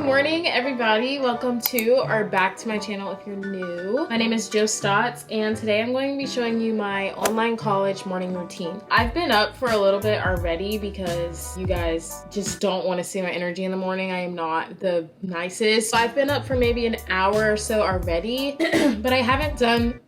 morning, everybody. Welcome to or back to my channel if you're new. My name is Jo Stotts, and today I'm going to be showing you my online college morning routine. I've been up for a little bit already because you guys just don't want to see my energy in the morning. I am not the nicest. So I've been up for maybe an hour or so already, but I haven't done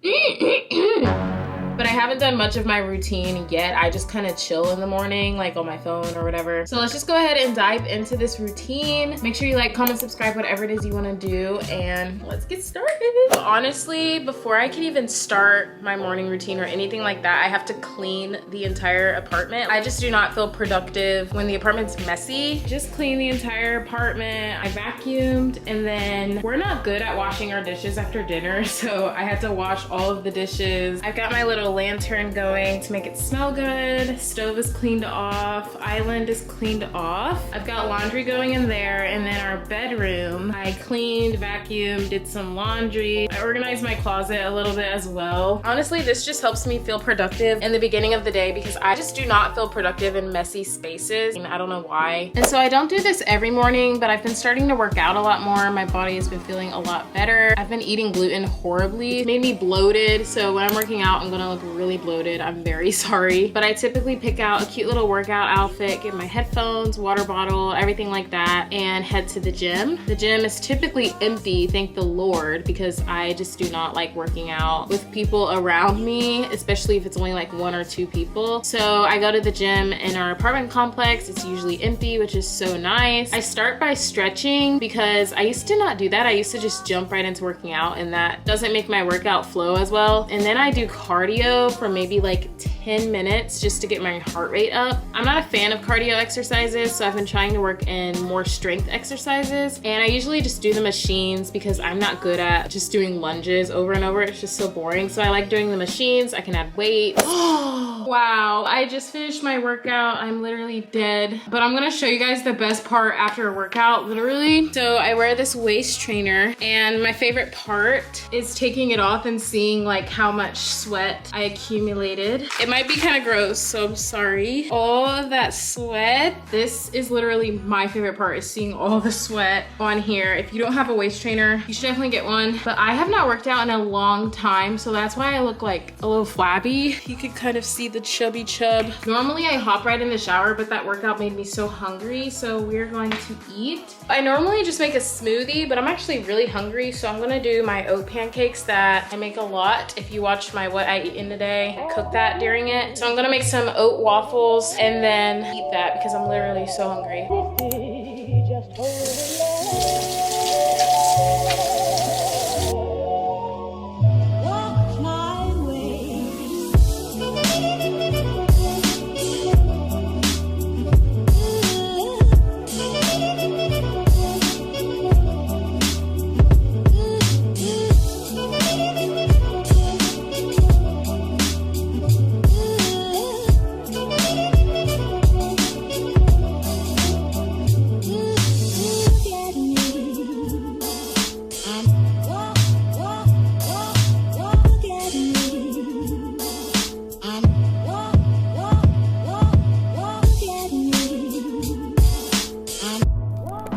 much of my routine yet. I just kind of chill in the morning, like on my phone or whatever. So let's just go ahead and dive into this routine. Make sure you like, comment, subscribe, whatever it is you want to do, and let's get started. Honestly, before I can even start my morning routine or anything like that, I have to clean the entire apartment. I just do not feel productive when the apartment's messy. Just clean the entire apartment. I vacuumed, and then we're not good at washing our dishes after dinner, so I had to wash all of the dishes. I've got my little lantern going to make it smell good. Stove is cleaned off. Island is cleaned off. I've got laundry going in there, and then our bedroom, I cleaned, vacuumed, did some laundry. I organized my closet a little bit as well. Honestly, this just helps me feel productive in the beginning of the day because I just do not feel productive in messy spaces, and I don't know why. And so I don't do this every morning, but I've been starting to work out a lot more. My body has been feeling a lot better. I've been eating gluten horribly. It made me bloated, so when I'm working out, I'm gonna look really bloated. I'm very sorry. But I typically pick out a cute little workout outfit, get my headphones, water bottle, everything like that, and head to the gym. The gym is typically empty, thank the Lord, because I just do not like working out with people around me, especially if it's only like one or two people. So I go to the gym in our apartment complex. It's usually empty, which is so nice. I start by stretching because I used to not do that. I used to just jump right into working out, and that doesn't make my workout flow as well. And then I do cardio for maybe like 10 minutes just to get my heart rate up. I'm not a fan of cardio exercises, so I've been trying to work in more strength exercises, and I usually just do the machines because I'm not good at just doing lunges over and over. It's just so boring. So I like doing the machines. I can add weights. Wow, I just finished my workout. I'm literally dead, but I'm gonna show you guys the best part after a workout, literally. So I wear this waist trainer, and my favorite part is taking it off and seeing like how much sweat I accumulated. It might be kind of gross, so I'm sorry. All of that sweat. This is literally my favorite part, is seeing all the sweat on here. If you don't have a waist trainer, you should definitely get one. But I have not worked out in a long time, so that's why I look like a little flabby. You can kind of see the chubby chub. Normally I hop right in the shower, but that workout made me so hungry, so we're going to eat. I normally just make a smoothie, but I'm actually really hungry, so I'm gonna do my oat pancakes that I make a lot. If you watched my What I Eat in Today, I cooked that during it. So I'm gonna make some oat waffles and then eat that because I'm literally so hungry.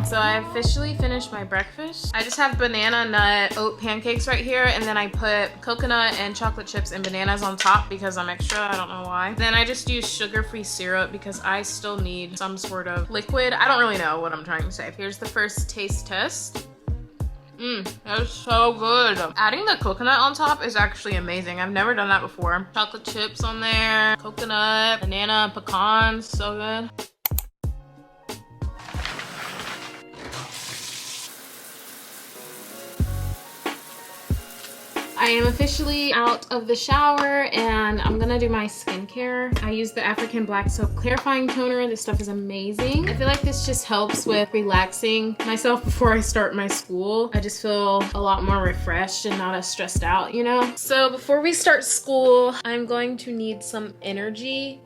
So I officially finished my breakfast. I just have banana nut oat pancakes right here, and then I put coconut and chocolate chips and bananas on top because I'm extra, I don't know why. Then I just use sugar-free syrup because I still need some sort of liquid. I don't really know what I'm trying to say. Here's the first taste test. That is so good. Adding the coconut on top is actually amazing. I've never done that before. Chocolate chips on there, coconut, banana, pecans, so good. I am officially out of the shower, and I'm gonna do my skincare. I use the African Black Soap Clarifying Toner. This stuff is amazing. I feel like this just helps with relaxing myself before I start my school. I just feel a lot more refreshed and not as stressed out, you know? So before we start school, I'm going to need some energy.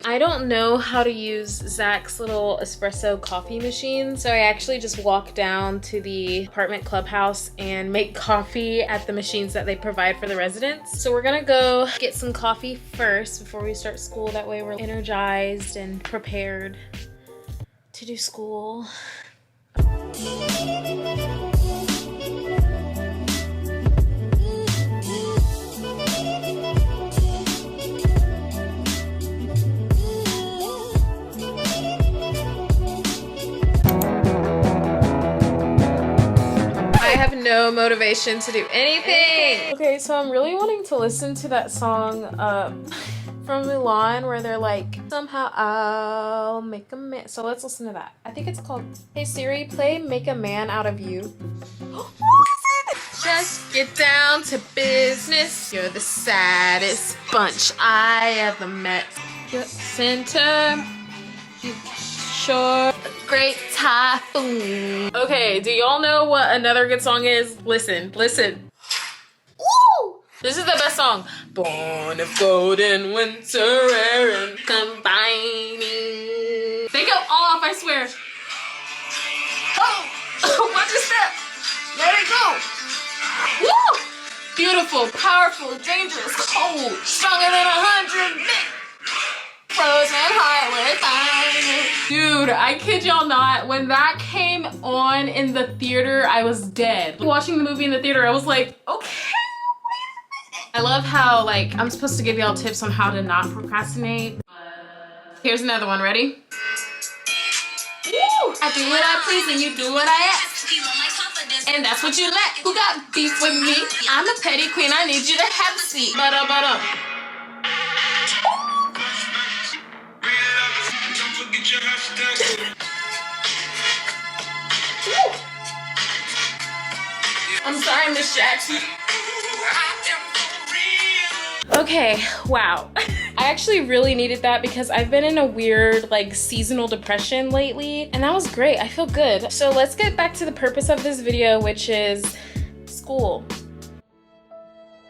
I don't know how to use Zach's little espresso coffee machine, so I actually just walk down to the apartment clubhouse and make coffee at the machines that they provide for the residents. So we're gonna go get some coffee first before we start school. That way we're energized and prepared to do school. I have no motivation to do anything. Okay, so I'm really wanting to listen to that song from Mulan where they're like, somehow I'll make a man. So let's listen to that. I think it's called, Hey Siri, play Make a Man Out of You. Just get down to business. You're the saddest bunch I ever met. Your center, you sure great typhoon. Okay, do y'all know what another good song is? Listen, listen. Woo! This is the best song. Born of golden winter air and combining. They go off, I swear. Oh! Watch your step. Let it go. Woo! Beautiful, powerful, dangerous, cold, stronger than 100 men. Frozen heart with iron. Dude, I kid y'all not. When that came on in the theater, I was dead. Watching the movie in the theater, I was like, okay. I love how like I'm supposed to give y'all tips on how to not procrastinate. Here's another one. Ready? Woo! I do what I please and you do what I ask. And that's what you lack. Who got beef with me? I'm a petty queen. I need you to have a seat. But I'm sorry, Miss Jackson. Okay, wow. I actually really needed that because I've been in a weird like seasonal depression lately and that was great. I feel good. So let's get back to the purpose of this video, which is school.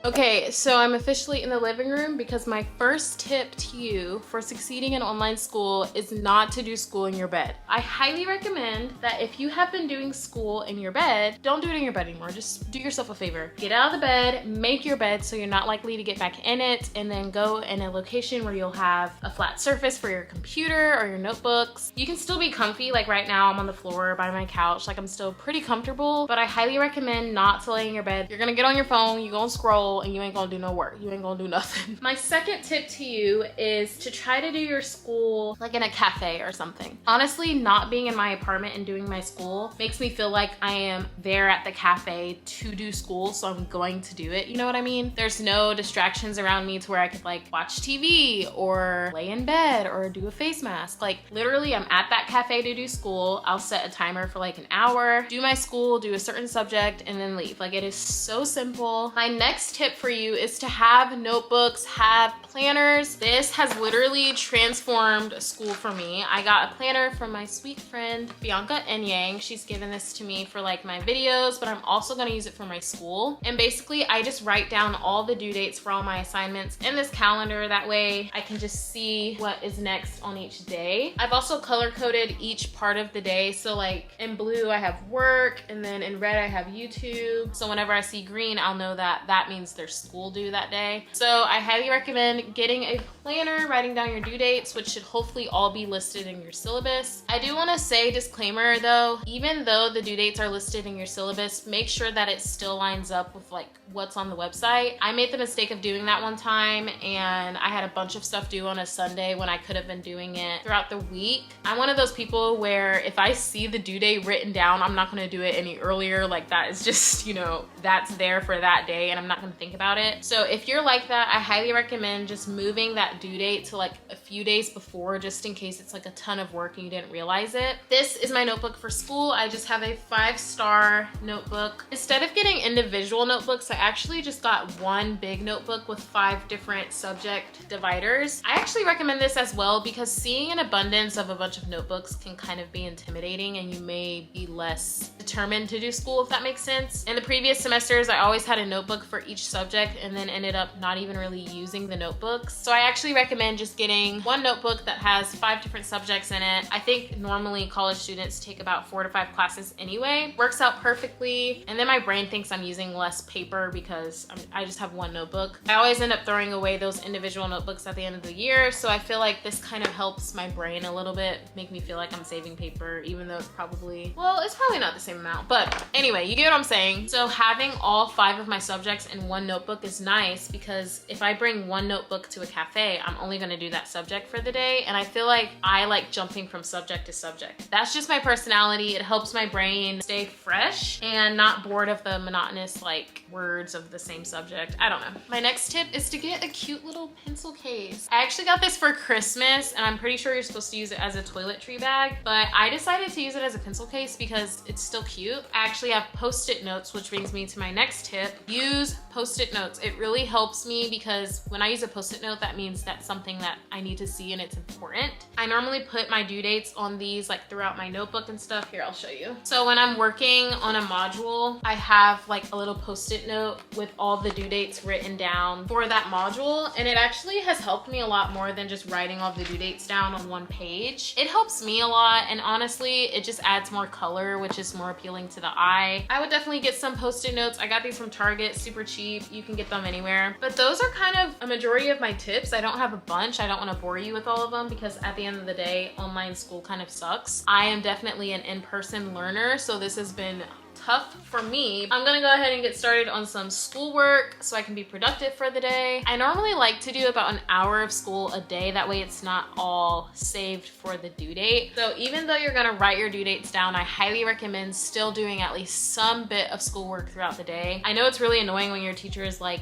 Okay, so I'm officially in the living room because my first tip to you for succeeding in online school is not to do school in your bed. I highly recommend that if you have been doing school in your bed, don't do it in your bed anymore. Just do yourself a favor. Get out of the bed, make your bed so you're not likely to get back in it, and then go in a location where you'll have a flat surface for your computer or your notebooks. You can still be comfy, like right now I'm on the floor by my couch, like I'm still pretty comfortable, but I highly recommend not to lay in your bed. You're gonna get on your phone, you're gonna scroll, and you ain't gonna do no work. You ain't gonna do nothing. My second tip to you is to try to do your school like in a cafe or something. Honestly, not being in my apartment and doing my school makes me feel like I am there at the cafe to do school, so I'm going to do it. You know what I mean? There's no distractions around me to where I could like watch TV or lay in bed or do a face mask. Like literally, I'm at that cafe to do school. I'll set a timer for like an hour, do my school, do a certain subject, and then leave. Like it is so simple. My next tip for you is to have notebooks, have planners. This has literally transformed school for me. I got a planner from my sweet friend Bianca Enyang. She's given this to me for like my videos, but I'm also gonna use it for my school. And basically I just write down all the due dates for all my assignments in this calendar. That way I can just see what is next on each day. I've also color coded each part of the day. So like in blue I have work, and then in red I have YouTube. So whenever I see green, I'll know that that means there's school due that day. So I highly recommend getting a planner, writing down your due dates, which should hopefully all be listed in your syllabus. I do want to say, disclaimer though, even though the due dates are listed in your syllabus, make sure that it still lines up with like what's on the website. I made the mistake of doing that one time and I had a bunch of stuff due on a Sunday when I could have been doing it throughout the week. I'm one of those people where if I see the due date written down, I'm not going to do it any earlier. Like that is just, you know, that's there for that day and I'm not going to think about it. So if you're like that, I highly recommend just moving that due date to like a few days before, just in case it's like a ton of work and you didn't realize it. This is my notebook for school. I just have a 5-star notebook. Instead of getting individual notebooks, I actually just got one big notebook with 5 different subject dividers. I actually recommend this as well because seeing an abundance of a bunch of notebooks can kind of be intimidating and you may be less determined to do school, if that makes sense. In the previous semesters, I always had a notebook for each subject and then ended up not even really using the notebooks. So I actually actually recommend just getting one notebook that has 5 different subjects in it. I think normally college students take about 4 to 5 classes anyway. Works out perfectly. And then my brain thinks I'm using less paper because I just have one notebook. I always end up throwing away those individual notebooks at the end of the year. So I feel like this kind of helps my brain a little bit, make me feel like I'm saving paper, even though it's probably not the same amount. But anyway, you get what I'm saying. So having all 5 of my subjects in one notebook is nice because if I bring one notebook to a cafe, I'm only gonna do that subject for the day. And I feel like I like jumping from subject to subject. That's just my personality. It helps my brain stay fresh and not bored of the monotonous like words of the same subject. I don't know. My next tip is to get a cute little pencil case. I actually got this for Christmas and I'm pretty sure you're supposed to use it as a toiletry bag, but I decided to use it as a pencil case because it's still cute. I actually have post-it notes, which brings me to my next tip. Use post-it notes. It really helps me because when I use a post-it note, that means that's something that I need to see and it's important. I normally put my due dates on these like throughout my notebook and stuff. Here, I'll show you. So when I'm working on a module, I have like a little post-it note with all the due dates written down for that module. And it actually has helped me a lot more than just writing all the due dates down on one page. It helps me a lot. And honestly, it just adds more color, which is more appealing to the eye. I would definitely get some post-it notes. I got these from Target, super cheap. You can get them anywhere. But those are kind of a majority of my tips. I don't have a bunch. I don't want to bore you with all of them because at the end of the day, online school kind of sucks. I am definitely an in-person learner, so this has been tough for me. I'm gonna go ahead and get started on some schoolwork so I can be productive for the day. I normally like to do about an hour of school a day. That way it's not all saved for the due date. So even though you're gonna write your due dates down, I highly recommend still doing at least some bit of schoolwork throughout the day. I know it's really annoying when your teacher is like,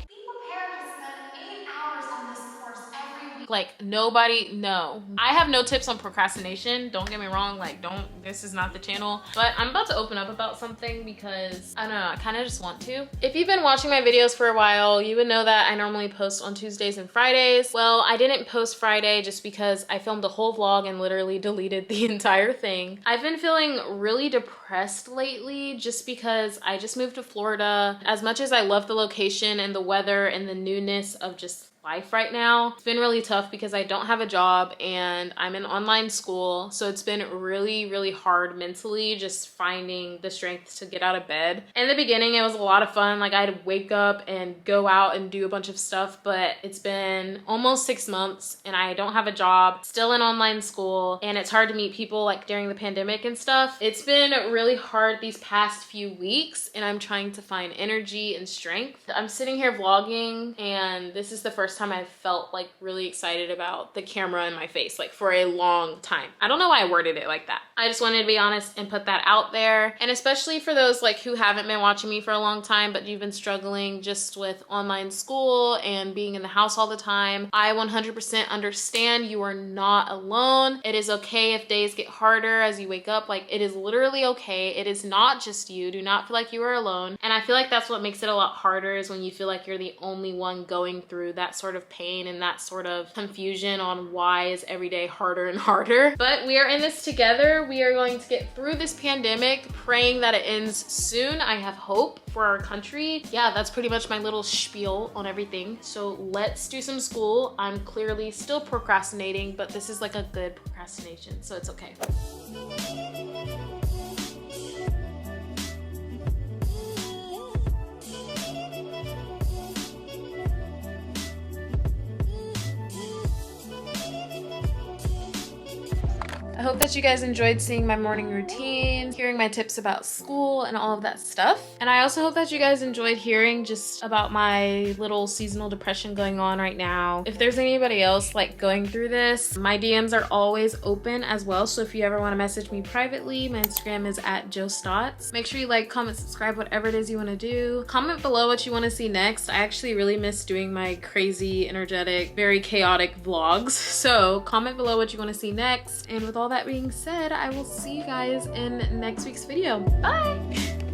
like nobody, no. I have no tips on procrastination. Don't get me wrong, like this is not the channel, but I'm about to open up about something because I don't know, I kind of just want to. If you've been watching my videos for a while, you would know that I normally post on Tuesdays and Fridays. Well, I didn't post Friday just because I filmed the whole vlog and literally deleted the entire thing. I've been feeling really depressed lately just because I just moved to Florida. As much as I love the location and the weather and the newness of just life right now, it's been really tough because I don't have a job and I'm in online school. So it's been really, really hard mentally just finding the strength to get out of bed. In the beginning, it was a lot of fun. Like I'd wake up and go out and do a bunch of stuff, but it's been almost 6 months and I don't have a job, still in online school, and it's hard to meet people like during the pandemic and stuff. It's been really hard these past few weeks and I'm trying to find energy and strength. I'm sitting here vlogging and this is the first time I've felt like really excited about the camera in my face, like for a long time. I don't know why I worded it like that. I just wanted to be honest and put that out there. And especially for those like who haven't been watching me for a long time, but you've been struggling just with online school and being in the house all the time, I 100% understand. You are not alone. It is okay if days get harder as you wake up. Like it is literally okay. It is not just you. Do not feel like you are alone. And I feel like that's what makes it a lot harder, is when you feel like you're the only one going through that sort of pain and that sort of confusion on why is every day harder and harder. But we are in this together. We are going to get through this pandemic, praying that it ends soon. I have hope for our country. Yeah, that's pretty much my little spiel on everything. So let's do some school. I'm clearly still procrastinating, but this is like a good procrastination, so it's okay. I hope that you guys enjoyed seeing my morning routine, hearing my tips about school and all of that stuff. And I also hope that you guys enjoyed hearing just about my little seasonal depression going on right now. If there's anybody else like going through this, my DMs are always open as well. So if you ever want to message me privately, my Instagram is @joestots. Make sure you like, comment, subscribe, whatever it is you want to do. Comment below what you want to see next. I actually really miss doing my crazy, energetic, very chaotic vlogs. So comment below what you want to see next. And with all that being said, I will see you guys in next week's video. Bye!